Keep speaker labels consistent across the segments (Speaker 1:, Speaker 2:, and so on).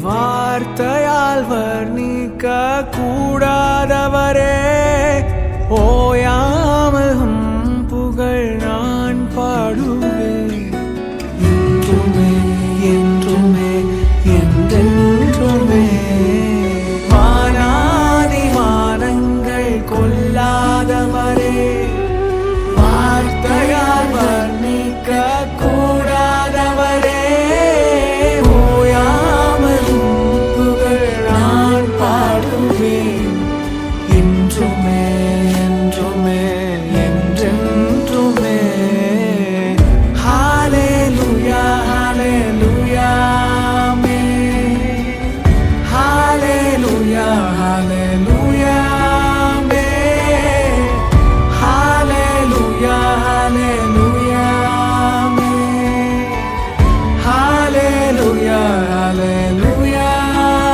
Speaker 1: வார்த்தையால் வர்ணிக்க கூடாதவரே, ஓயாமல் புகழ் நான் பாடுவேன். என்றுமே என்றுமே என்றென்றுமே வானாதி வானங்கள் கொல்லாதவரே, வார்த்தையால் வர்ணிக்க கூடாதவரே, ஓயாமல் புகழ் நான் பாடுவேன். என்றுமே என்றுமே என்றென்றுமே. ஹல்லேலூயா ஹல்லேலூயா ஆமென். ஹல்லேலூயா ஹல்லேலூயா ஆமென். ஹல்லேலூயா ஹல்லேலூயா ஆமென். ஹல்லேலூயா ஹல்லேலூயா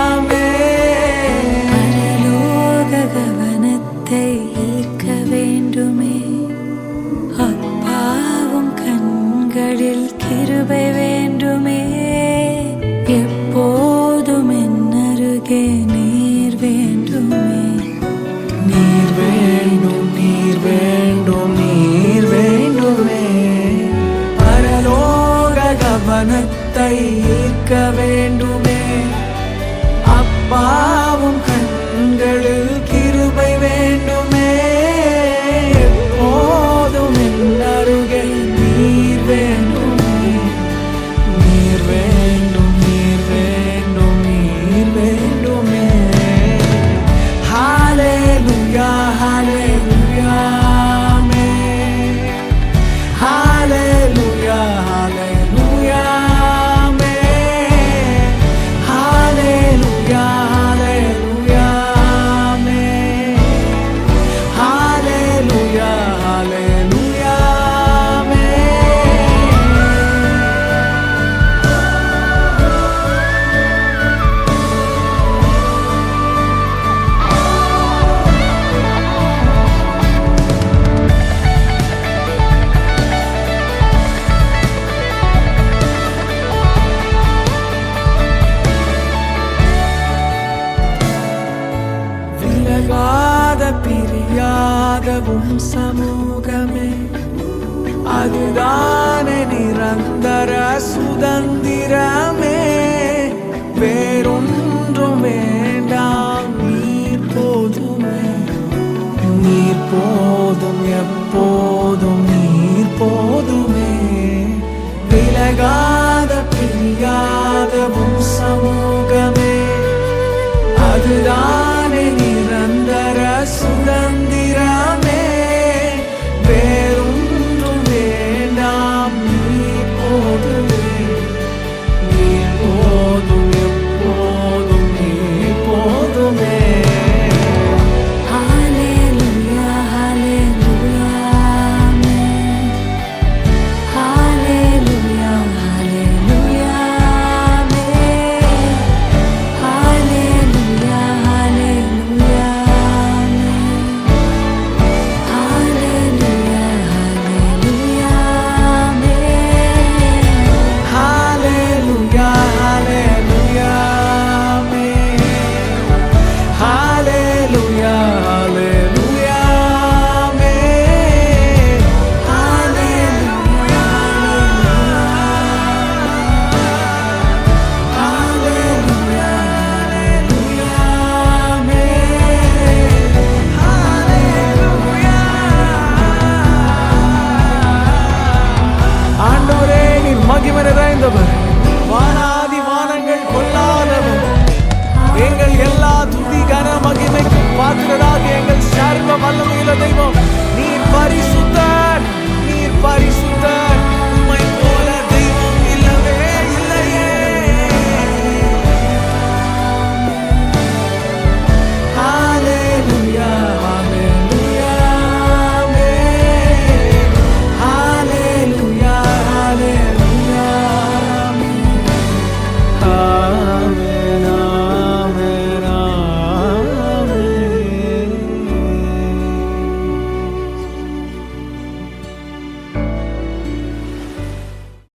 Speaker 1: ஆமென்.
Speaker 2: பரலோக கவனத்தை ஈர்க்க வேண்டுமே, அப்பாவும் கண்களில் கிருபை வேண்டுமே, எப்போதும் என் அருகே நீர் வேண்டுமே.
Speaker 1: நீர் வேண்டும் நீர் வேண்டும் நீர் வேண்டுமே. பரலோக கவனத்தை ஈர்க்க வேண்டுமே, அப்பாவும் கண்களில் கிருபை வேண்டுமே, எப்போதும் என் அருகே நீர் வேண்டுமே. நீர் வேண்டும் நீர் வேண்டும் நீர் வேண்டுமே. ஹல்லேலூயா ஹல்லேலூயா ஆமென். ஹல்லேலூயா ஹல்லேலூயா ஆமென். ஹல்லேலூயா ஹல்லேலூயா ஆமென். ஹல்லேலூயா ஹல்லேலூயா ஆமென். விலகாத பிரியாத உம் சமூகமே, அதுதானே நிரந்தர சுதந்திரமே. வேறொன்றும் வேண்டாம் நீர் போதுமே. நீர் போதும் எப்போதும் நீர் போதுமே. விலகா